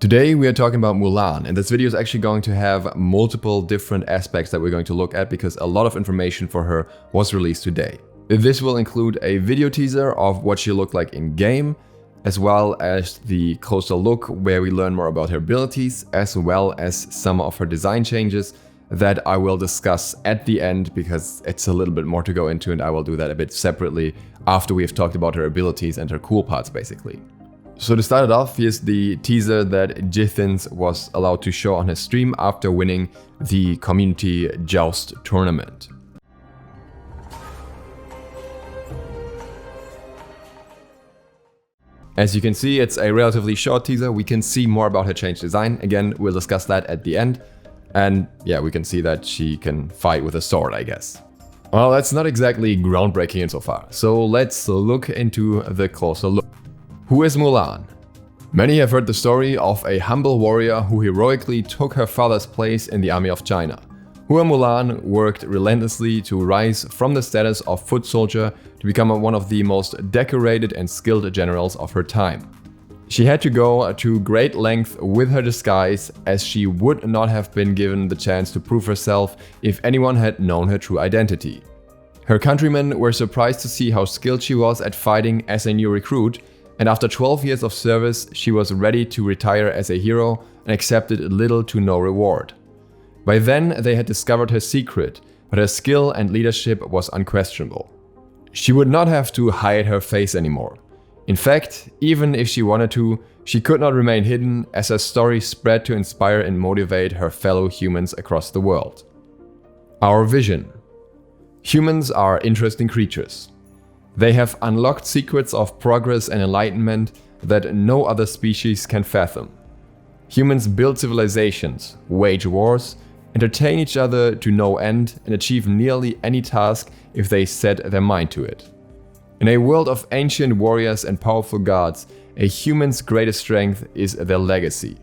Today we are talking about Mulan, and this video is actually going to have multiple different aspects that we're going to look at because a lot of information for her was released today. This will include a video teaser of what she looked like in game, as well as the closer look where we learn more about her abilities, as well as some of her design changes that I will discuss at the end because it's a little bit more to go into, and I will do that a bit separately after we have talked about her abilities and her cool parts basically. So to start it off, here's the teaser that Jithins was allowed to show on his stream after winning the community joust tournament. As you can see, it's a relatively short teaser. We can see more about her changed design. Again, we'll discuss that at the end. And yeah, we can see that she can fight with a sword, I guess. Well, that's not exactly groundbreaking insofar. So let's look into the closer look. Who is Mulan? Many have heard the story of a humble warrior who heroically took her father's place in the army of China. Hua Mulan worked relentlessly to rise from the status of foot soldier to become one of the most decorated and skilled generals of her time. She had to go to great length with her disguise, as she would not have been given the chance to prove herself if anyone had known her true identity. Her countrymen were surprised to see how skilled she was at fighting as a new recruit, and after 12 years of service, she was ready to retire as a hero and accepted little to no reward. By then, they had discovered her secret, but her skill and leadership was unquestionable. She would not have to hide her face anymore. In fact, even if she wanted to, she could not remain hidden, as her story spread to inspire and motivate her fellow humans across the world. Our vision. Humans are interesting creatures. They have unlocked secrets of progress and enlightenment that no other species can fathom. Humans build civilizations, wage wars, entertain each other to no end, and achieve nearly any task if they set their mind to it. In a world of ancient warriors and powerful gods, a human's greatest strength is their legacy.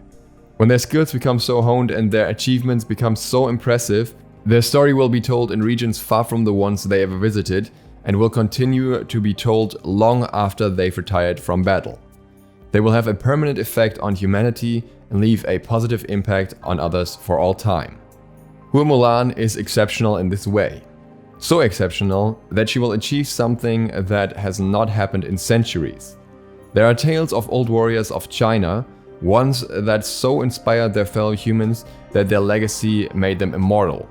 When their skills become so honed and their achievements become so impressive, their story will be told in regions far from the ones they ever visited, and will continue to be told long after they've retired from battle. They will have a permanent effect on humanity and leave a positive impact on others for all time. Hua Mulan is exceptional in this way. So exceptional that she will achieve something that has not happened in centuries. There are tales of old warriors of China, ones that so inspired their fellow humans that their legacy made them immortal.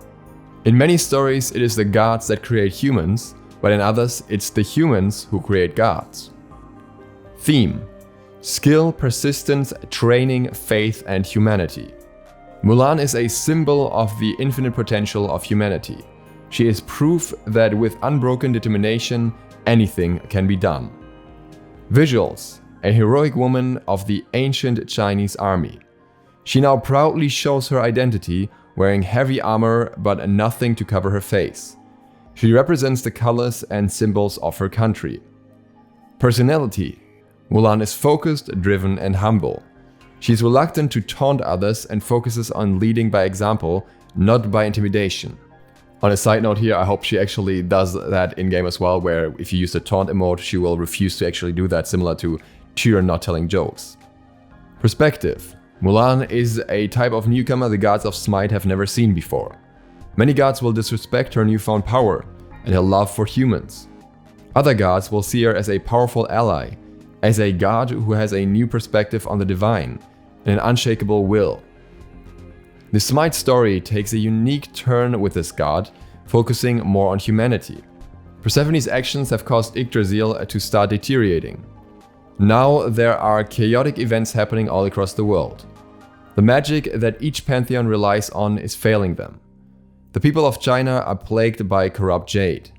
In many stories, it is the gods that create humans, but in others, it's the humans who create gods. Theme: skill, persistence, training, faith, and humanity. Mulan is a symbol of the infinite potential of humanity. She is proof that with unbroken determination, anything can be done. Visuals: a heroic woman of the ancient Chinese army. She now proudly shows her identity, wearing heavy armor but nothing to cover her face. She represents the colors and symbols of her country. Personality: Mulan is focused, driven, and humble. She is reluctant to taunt others and focuses on leading by example, not by intimidation. On a side note here, I hope she actually does that in-game as well, where if you use the taunt emote, she will refuse to actually do that, similar to Cheer not telling jokes. Perspective: Mulan is a type of newcomer the gods of SMITE have never seen before. Many gods will disrespect her newfound power and her love for humans. Other gods will see her as a powerful ally, as a god who has a new perspective on the divine and an unshakable will. The SMITE story takes a unique turn with this god, focusing more on humanity. Persephone's actions have caused Yggdrasil to start deteriorating. Now there are chaotic events happening all across the world. The magic that each pantheon relies on is failing them. The people of China are plagued by corrupt jade.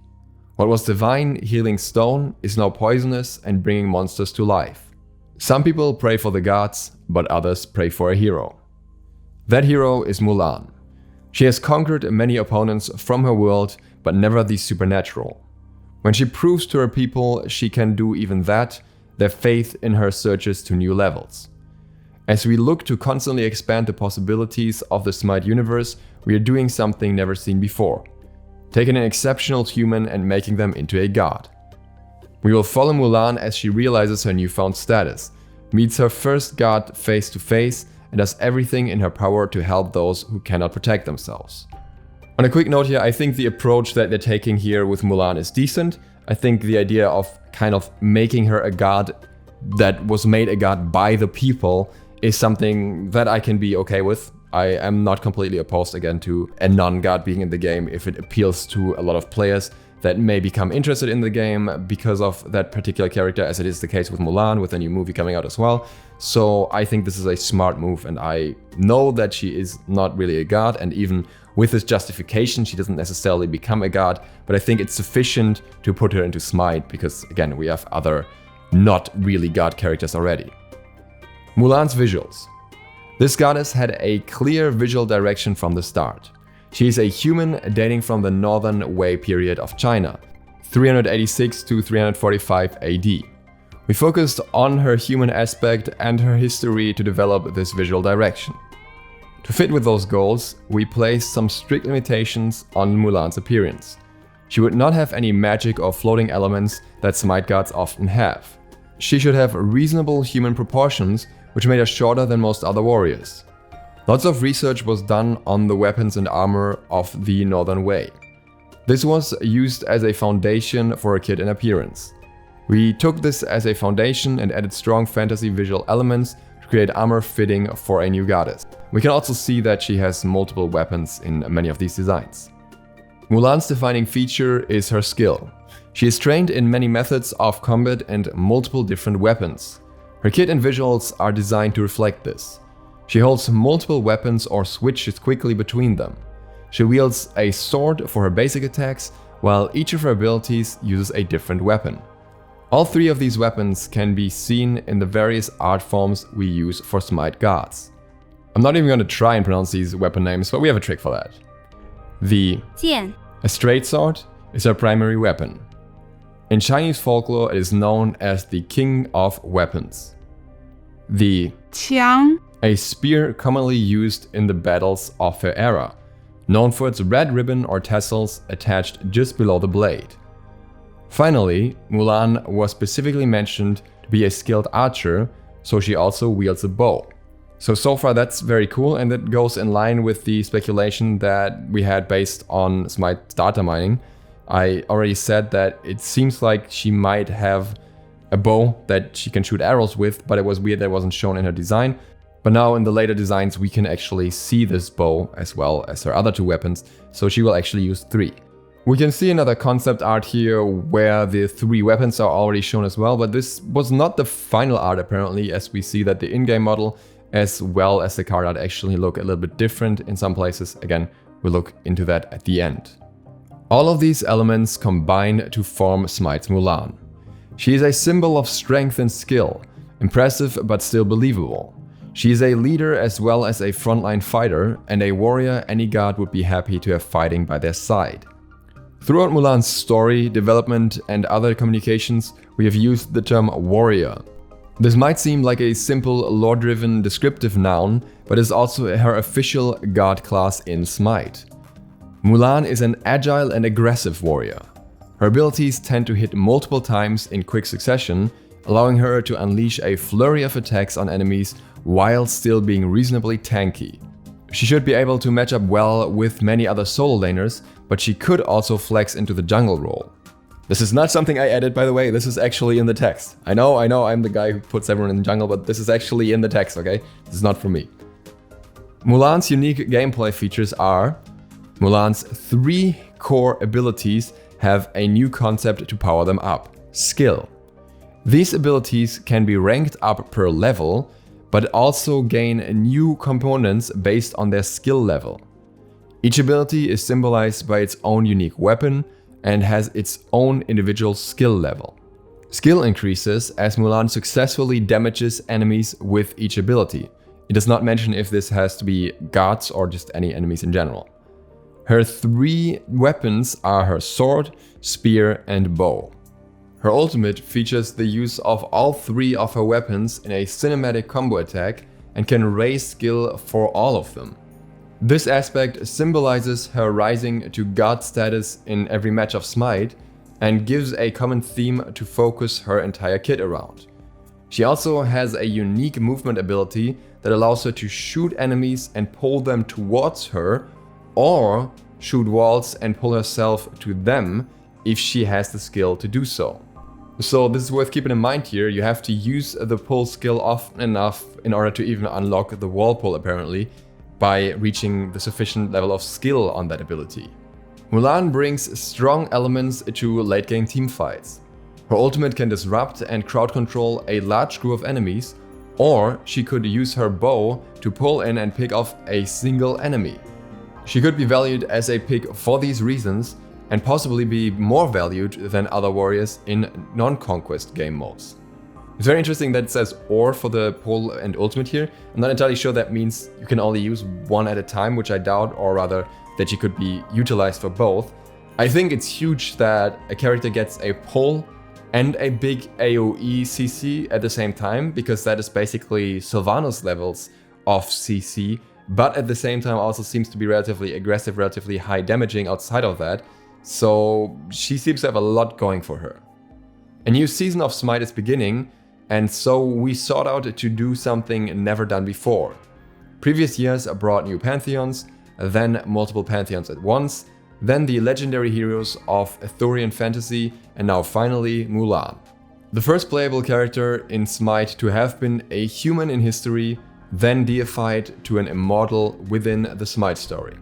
What was divine, healing stone, is now poisonous and bringing monsters to life. Some people pray for the gods, but others pray for a hero. That hero is Mulan. She has conquered many opponents from her world, but never the supernatural. When she proves to her people she can do even that, their faith in her surges to new levels. As we look to constantly expand the possibilities of the SMITE universe, we are doing something never seen before. Taking an exceptional human and making them into a god. We will follow Mulan as she realizes her newfound status, meets her first god face to face, and does everything in her power to help those who cannot protect themselves. On a quick note here, I think the approach that they're taking here with Mulan is decent. I think the idea of kind of making her a god that was made a god by the people is something that I can be okay with. I am not completely opposed again to a non-god being in the game if it appeals to a lot of players that may become interested in the game because of that particular character, as it is the case with Mulan, with a new movie coming out as well. So I think this is a smart move, and I know that she is not really a god, and even with this justification, she doesn't necessarily become a god, but I think it's sufficient to put her into SMITE because, again, we have other not really god characters already. Mulan's visuals. This goddess had a clear visual direction from the start. She is a human dating from the Northern Wei period of China, 386 to 345 AD. We focused on her human aspect and her history to develop this visual direction. To fit with those goals, we placed some strict limitations on Mulan's appearance. She would not have any magic or floating elements that SMITE gods often have. She should have reasonable human proportions, which made her shorter than most other warriors. Lots of research was done on the weapons and armor of the Northern Wei. This was used as a foundation for a kit in appearance. We took this as a foundation and added strong fantasy visual elements to create armor fitting for a new goddess. We can also see that she has multiple weapons in many of these designs. Mulan's defining feature is her skill. She is trained in many methods of combat and multiple different weapons. Her kit and visuals are designed to reflect this. She holds multiple weapons or switches quickly between them. She wields a sword for her basic attacks, while each of her abilities uses a different weapon. All three of these weapons can be seen in the various art forms we use for SMITE gods. I'm not even going to try and pronounce these weapon names, but we have a trick for that. The 剑 A straight sword is her primary weapon. In Chinese folklore, it is known as the King of Weapons. The 枪 A spear commonly used in the battles of her era, known for its red ribbon or tassels attached just below the blade. Finally, Mulan was specifically mentioned to be a skilled archer, so she also wields a bow. So far that's very cool, and that goes in line with the speculation that we had based on SMITE data mining. I already said that it seems like she might have a bow that she can shoot arrows with, but it was weird that it wasn't shown in her design. But now in the later designs we can actually see this bow as well as her other two weapons, so she will actually use 3. We can see another concept art here where the 3 weapons are already shown as well, but this was not the final art apparently, as we see that the in-game model as well as the card art actually look a little bit different in some places. Again, we'll look into that at the end. All of these elements combine to form SMITE's Mulan. She is a symbol of strength and skill, impressive but still believable. She is a leader as well as a frontline fighter, and a warrior any god would be happy to have fighting by their side. Throughout Mulan's story, development, and other communications, we have used the term warrior. This might seem like a simple lore-driven descriptive noun, but is also her official god class in SMITE. Mulan is an agile and aggressive warrior. Her abilities tend to hit multiple times in quick succession, allowing her to unleash a flurry of attacks on enemies while still being reasonably tanky. She should be able to match up well with many other solo laners, but she could also flex into the jungle role. This is not something I added, by the way, this is actually in the text. I know, I'm the guy who puts everyone in the jungle, but this is actually in the text, okay? This is not for me. Mulan's unique gameplay features are: Mulan's 3 core abilities have a new concept to power them up: skill. These abilities can be ranked up per level, but also gain new components based on their skill level. Each ability is symbolized by its own unique weapon and has its own individual skill level. Skill increases as Mulan successfully damages enemies with each ability. It does not mention if this has to be gods or just any enemies in general. Her 3 weapons are her sword, spear, and bow. Her ultimate features the use of all 3 of her weapons in a cinematic combo attack and can raise skill for all of them. This aspect symbolizes her rising to god status in every match of SMITE and gives a common theme to focus her entire kit around. She also has a unique movement ability that allows her to shoot enemies and pull them towards her, or shoot walls and pull herself to them if she has the skill to do so. So this is worth keeping in mind here. You have to use the pull skill often enough in order to even unlock the wall pull, apparently, by reaching the sufficient level of skill on that ability. Mulan brings strong elements to late game teamfights. Her ultimate can disrupt and crowd control a large group of enemies, or she could use her bow to pull in and pick off a single enemy. She could be valued as a pick for these reasons, and possibly be more valued than other warriors in non-conquest game modes. It's very interesting that it says "or" for the pull and ultimate here. I'm not entirely sure that means you can only use one at a time, which I doubt, or rather that she could be utilized for both. I think it's huge that a character gets a pull and a big AoE CC at the same time, because that is basically Sylvanas levels of CC, but at the same time also seems to be relatively aggressive, relatively high damaging outside of that. So she seems to have a lot going for her. A new season of SMITE is beginning, and so we sought out to do something never done before. Previous years brought new pantheons, then multiple pantheons at once, then the legendary heroes of Arthurian fantasy, and now finally Mulan. The first playable character in SMITE to have been a human in history, then deified to an immortal within the SMITE story.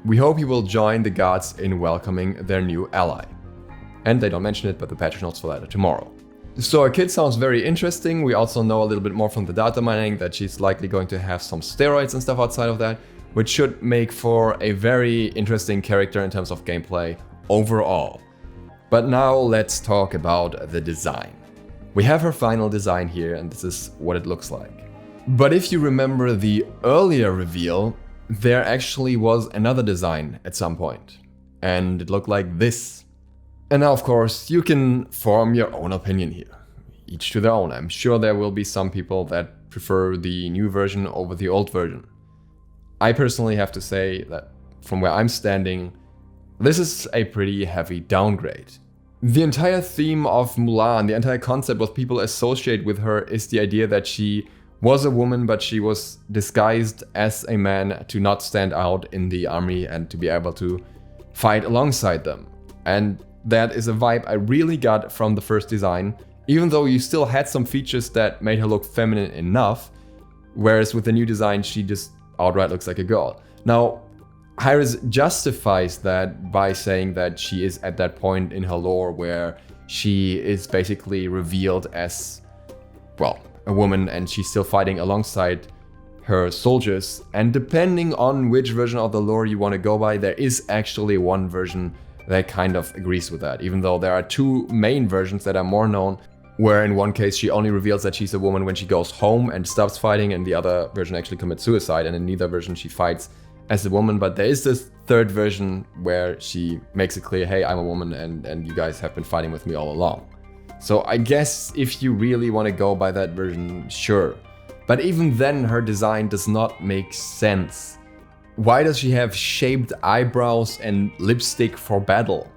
We hope you will join the gods in welcoming their new ally. And they don't mention it, but the patch notes for that are tomorrow. So our kid sounds very interesting. We also know a little bit more from the data mining that she's likely going to have some steroids and stuff outside of that, which should make for a very interesting character in terms of gameplay overall. But now let's talk about the design. We have her final design here, and this is what it looks like. But if you remember the earlier reveal, there actually was another design at some point, and it looked like this. And now, of course, you can form your own opinion here. Each to their own. I'm sure there will be some people that prefer the new version over the old version. I personally have to say that from where I'm standing, this is a pretty heavy downgrade. The entire theme of Mulan, the entire concept what people associate with her is the idea that she was a woman, but she was disguised as a man to not stand out in the army and to be able to fight alongside them. And that is a vibe I really got from the first design, even though you still had some features that made her look feminine enough, whereas with the new design she just outright looks like a girl. Now, HiRez justifies that by saying that she is at that point in her lore where she is basically revealed as, well, a woman, and she's still fighting alongside her soldiers. And depending on which version of the lore you want to go by, there is actually one version that kind of agrees with that, even though there are two main versions that are more known, where in one case she only reveals that she's a woman when she goes home and stops fighting, and the other version actually commits suicide, and in neither version she fights as a woman. But there is this third version where she makes it clear, hey, I'm a woman and you guys have been fighting with me all along. So I guess if you really want to go by that version, sure. But even then, her design does not make sense. Why does she have shaped eyebrows and lipstick for battle?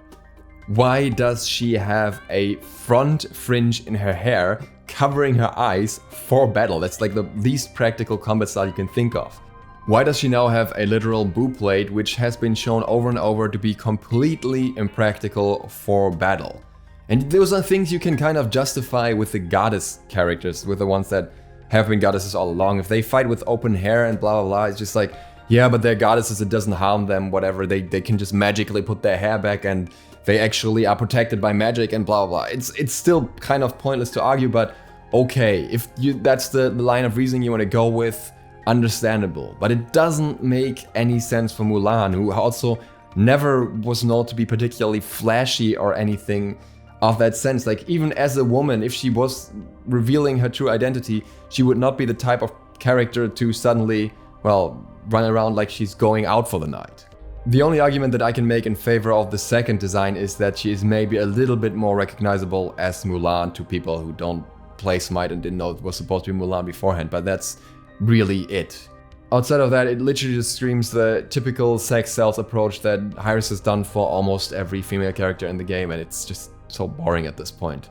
Why does she have a front fringe in her hair covering her eyes for battle? That's like the least practical combat style you can think of. Why does she now have a literal boob plate, which has been shown over and over to be completely impractical for battle? And those are things you can kind of justify with the goddess characters, with the ones that have been goddesses all along. If they fight with open hair and blah blah blah, it's just like, yeah, but they're goddesses, it doesn't harm them, whatever. They can just magically put their hair back and they actually are protected by magic and blah blah blah. It's still kind of pointless to argue, but okay, if that's the line of reasoning you want to go with, understandable. But it doesn't make any sense for Mulan, who also never was known to be particularly flashy or anything of that sense. Like, even as a woman, if she was revealing her true identity, she would not be the type of character to suddenly, well, run around like she's going out for the night. The only argument that I can make in favor of the second design is that she is maybe a little bit more recognizable as Mulan to people who don't play SMITE and didn't know it was supposed to be Mulan beforehand, but that's really it. Outside of that, it literally just screams the typical sex sells approach that HiRez has done for almost every female character in the game, and it's just so boring at this point.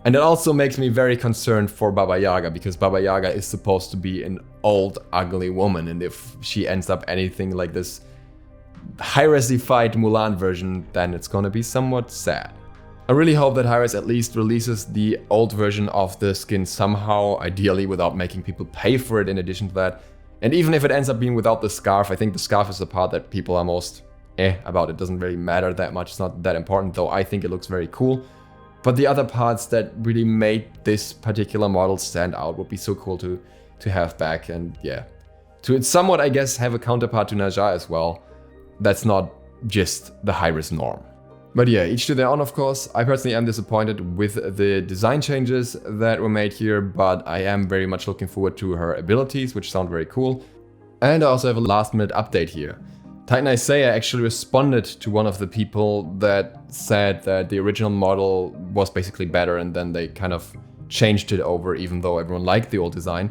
And it also makes me very concerned for Baba Yaga, because Baba Yaga is supposed to be an old, ugly woman, and if she ends up anything like this HiRez-ified Mulan version, then it's gonna be somewhat sad. I really hope that HiRez at least releases the old version of the skin somehow, ideally without making people pay for it in addition to that. And even if it ends up being without the scarf, I think the scarf is the part that people are most about. It doesn't really matter that much, it's not that important, though I think it looks very cool. But the other parts that really made this particular model stand out would be so cool to have back, and yeah. To somewhat, I guess, have a counterpart to Naja as well. That's not just the HiRez norm. But yeah, each to their own, of course. I personally am disappointed with the design changes that were made here, but I am very much looking forward to her abilities, which sound very cool. And I also have a last minute update here. Titan Isaiah actually responded to one of the people that said that the original model was basically better, and then they kind of changed it over even though everyone liked the old design.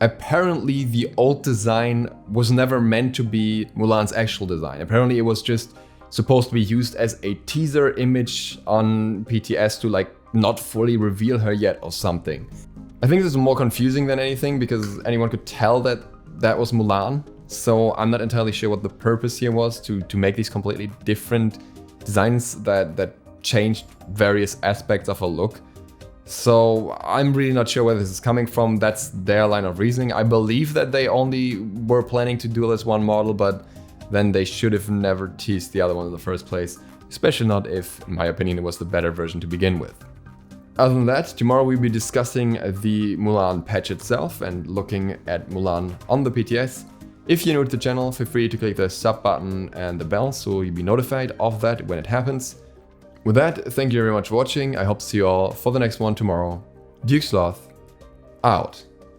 Apparently the old design was never meant to be Mulan's actual design. Apparently it was just supposed to be used as a teaser image on PTS to like not fully reveal her yet or something. I think this is more confusing than anything because anyone could tell that that was Mulan. So I'm not entirely sure what the purpose here was to make these completely different designs that changed various aspects of her look. So I'm really not sure where this is coming from. That's their line of reasoning. I believe that they only were planning to do this one model, but then they should have never teased the other one in the first place. Especially not if, in my opinion, it was the better version to begin with. Other than that, tomorrow we'll be discussing the Mulan patch itself and looking at Mulan on the PTS. If you're new to the channel, feel free to click the sub button and the bell so you'll be notified of that when it happens. With that, thank you very much for watching. I hope to see you all for the next one tomorrow. SLOTH, out.